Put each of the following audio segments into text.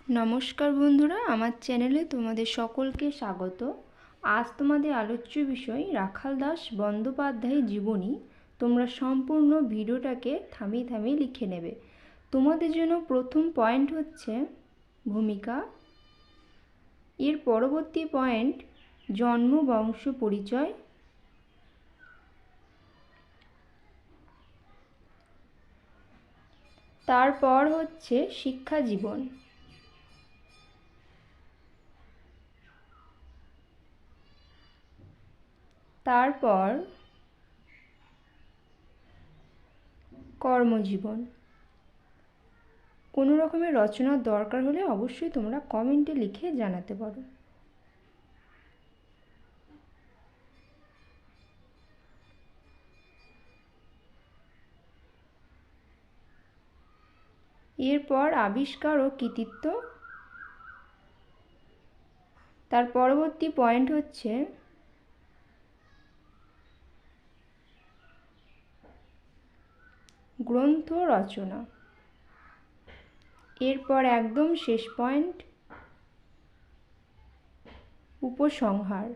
নমস্কার বন্ধুরা, আমার চ্যানেলে তোমাদের সকলকে স্বাগত। আজ তোমাদের আলোচ্য বিষয় রাখাল দাস বন্দ্যোপাধ্যায়ের জীবনী। তোমরা সম্পূর্ণ ভিডিওটাকে থামিয়ে থামিয়ে লিখে নেবে। তোমাদের জন্য প্রথম পয়েন্ট হচ্ছে ভূমিকা, এর পরবর্তী পয়েন্ট জন্ম বংশ পরিচয়, তারপর হচ্ছে শিক্ষা জীবন, তারপর কর্মজীবন। কোনো রকমের রচনার দরকার হলে অবশ্যই তোমরা কমেন্টে লিখে জানাতে পারো। এরপর আবিষ্কার ও কৃতিত্ব, তার পরবর্তী পয়েন্ট হচ্ছে গ্রন্থ রচনা। এরপর একদম শেষ পয়েন্ট উপসংহার।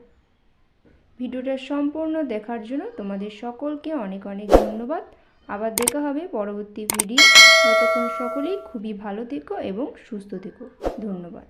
ভিডিওটা সম্পূর্ণ দেখার জন্য তোমাদের সকলকে অনেক অনেক ধন্যবাদ। আবার দেখা হবে পরবর্তী ভিডিও। ততক্ষণ সকলেই খুবই ভালো থেকো এবং সুস্থ থেকো। ধন্যবাদ।